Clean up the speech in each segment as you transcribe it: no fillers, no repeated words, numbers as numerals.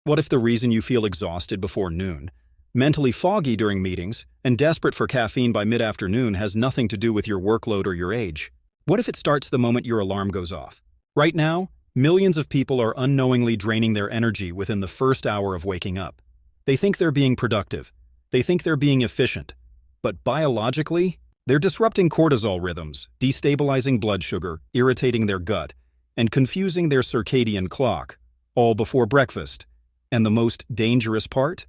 What if the reason you feel exhausted before noon, mentally foggy during meetings, and desperate for caffeine by mid-afternoon has nothing to do with your workload or your age? What if it starts the moment your alarm goes off? Right now, millions of people are unknowingly draining their energy within the first hour of waking up. They think they're being productive. They think they're being efficient. But biologically, they're disrupting cortisol rhythms, destabilizing blood sugar, irritating their gut, and confusing their circadian clock, all before breakfast. And the most dangerous part?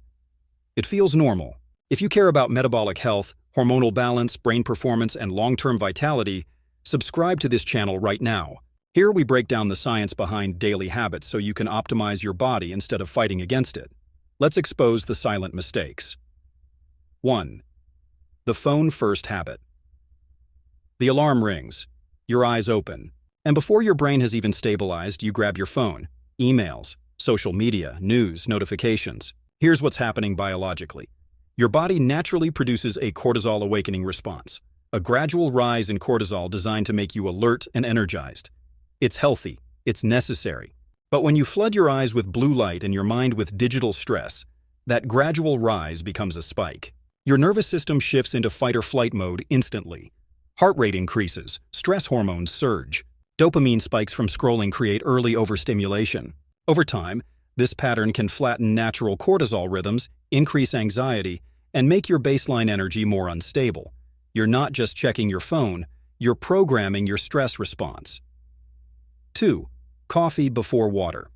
It feels normal. If you care about metabolic health, hormonal balance, brain performance, and long-term vitality, subscribe to this channel right now. Here we break down the science behind daily habits so you can optimize your body instead of fighting against it. Let's expose the silent mistakes. 1. The phone-first habit. The alarm rings, your eyes open, and before your brain has even stabilized, you grab your phone, emails, social media, news, notifications. Here's what's happening biologically. Your body naturally produces a cortisol awakening response, a gradual rise in cortisol designed to make you alert and energized. It's healthy, it's necessary. But when you flood your eyes with blue light and your mind with digital stress, that gradual rise becomes a spike. Your nervous system shifts into fight-or-flight mode instantly. Heart rate increases, stress hormones surge. Dopamine spikes from scrolling create early overstimulation. Over time, this pattern can flatten natural cortisol rhythms, increase anxiety, and make your baseline energy more unstable. You're not just checking your phone, you're programming your stress response. 2. Coffee before water.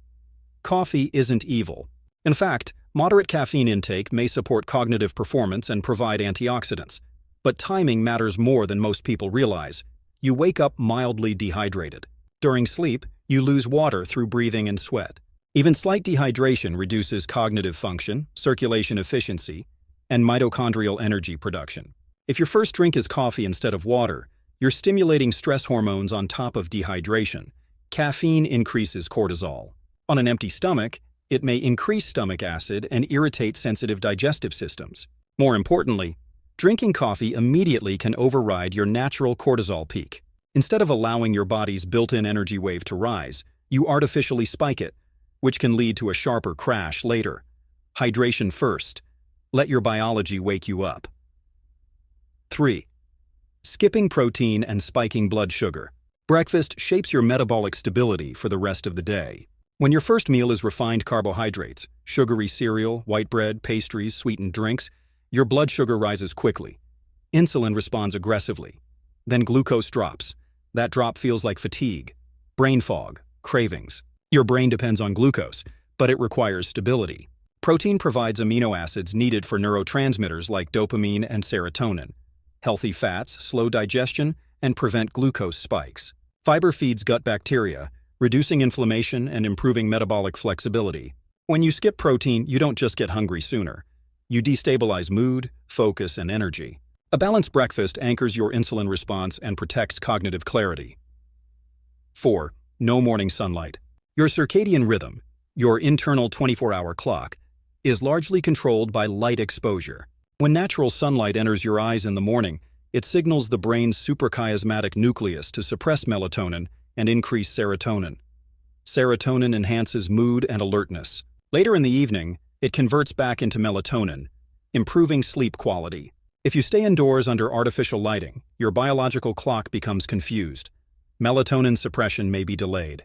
Coffee isn't evil. In fact, moderate caffeine intake may support cognitive performance and provide antioxidants. But timing matters more than most people realize. You wake up mildly dehydrated. During sleep, you lose water through breathing and sweat. Even slight dehydration reduces cognitive function, circulation efficiency, and mitochondrial energy production. If your first drink is coffee instead of water, you're stimulating stress hormones on top of dehydration. Caffeine increases cortisol. On an empty stomach, it may increase stomach acid and irritate sensitive digestive systems. More importantly, drinking coffee immediately can override your natural cortisol peak. Instead of allowing your body's built-in energy wave to rise, you artificially spike it, which can lead to a sharper crash later. Hydration first. Let your biology wake you up. 3. Skipping protein and spiking blood sugar. Breakfast shapes your metabolic stability for the rest of the day. When your first meal is refined carbohydrates, sugary cereal, white bread, pastries, sweetened drinks, your blood sugar rises quickly. Insulin responds aggressively. Then glucose drops. That drop feels like fatigue, brain fog, cravings. Your brain depends on glucose, but it requires stability. Protein provides amino acids needed for neurotransmitters like dopamine and serotonin. Healthy fats slow digestion and prevent glucose spikes. Fiber feeds gut bacteria, reducing inflammation and improving metabolic flexibility. When you skip protein, you don't just get hungry sooner. You destabilize mood, focus, and energy. A balanced breakfast anchors your insulin response and protects cognitive clarity. 4. No morning sunlight. Your circadian rhythm, your internal 24-hour clock, is largely controlled by light exposure. When natural sunlight enters your eyes in the morning, it signals the brain's suprachiasmatic nucleus to suppress melatonin and increase serotonin. Serotonin enhances mood and alertness. Later in the evening, it converts back into melatonin, improving sleep quality. If you stay indoors under artificial lighting, your biological clock becomes confused. Melatonin suppression may be delayed.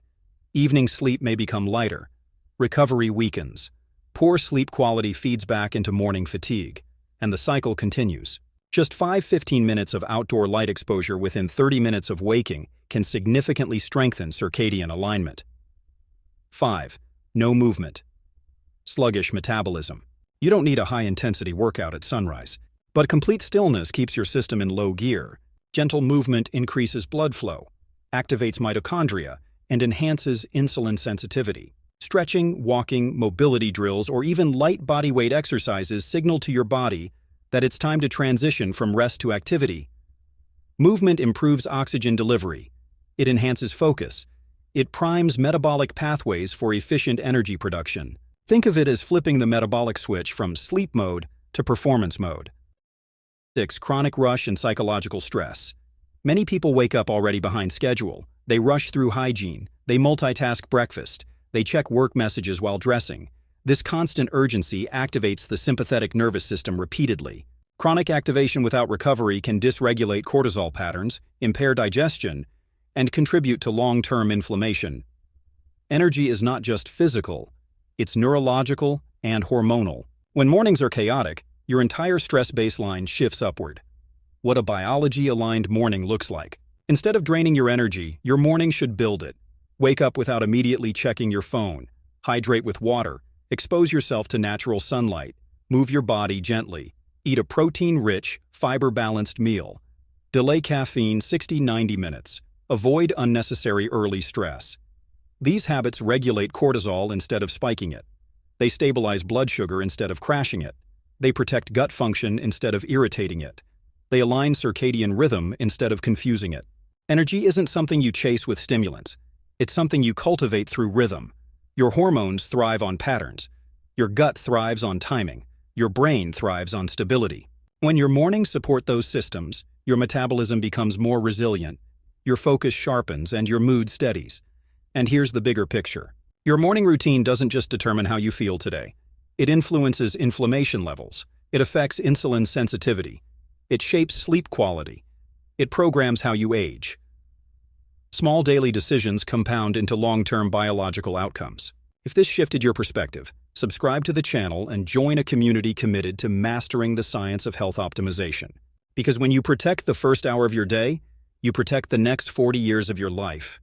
Evening sleep may become lighter. Recovery weakens. Poor sleep quality feeds back into morning fatigue, and the cycle continues. Just 5-15 minutes of outdoor light exposure within 30 minutes of waking can significantly strengthen circadian alignment. 5. No movement. Sluggish metabolism. You don't need a high-intensity workout at sunrise, but complete stillness keeps your system in low gear. Gentle movement increases blood flow, activates mitochondria, and enhances insulin sensitivity. Stretching, walking, mobility drills, or even light bodyweight exercises signal to your body that it's time to transition from rest to activity. Movement improves oxygen delivery. It enhances focus. It primes metabolic pathways for efficient energy production. Think of it as flipping the metabolic switch from sleep mode to performance mode. 6. Chronic rush and psychological stress. Many people wake up already behind schedule. They rush through hygiene. They multitask breakfast. They check work messages while dressing. This constant urgency activates the sympathetic nervous system repeatedly. Chronic activation without recovery can dysregulate cortisol patterns, impair digestion, and contribute to long-term inflammation. Energy is not just physical, it's neurological and hormonal. When mornings are chaotic, your entire stress baseline shifts upward. What a biology-aligned morning looks like. Instead of draining your energy, your morning should build it. Wake up without immediately checking your phone. Hydrate with water. Expose yourself to natural sunlight. Move your body gently. Eat a protein-rich, fiber-balanced meal. Delay caffeine 60-90 minutes. Avoid unnecessary early stress. These habits regulate cortisol instead of spiking it. They stabilize blood sugar instead of crashing it. They protect gut function instead of irritating it. They align circadian rhythm instead of confusing it. Energy isn't something you chase with stimulants. It's something you cultivate through rhythm. Your hormones thrive on patterns. Your gut thrives on timing. Your brain thrives on stability. When your mornings support those systems, your metabolism becomes more resilient, your focus sharpens, and your mood steadies. And here's the bigger picture. Your morning routine doesn't just determine how you feel today. It influences inflammation levels. It affects insulin sensitivity. It shapes sleep quality. It programs how you age. Small daily decisions compound into long-term biological outcomes. If this shifted your perspective, subscribe to the channel and join a community committed to mastering the science of health optimization. Because when you protect the first hour of your day, you protect the next 40 years of your life.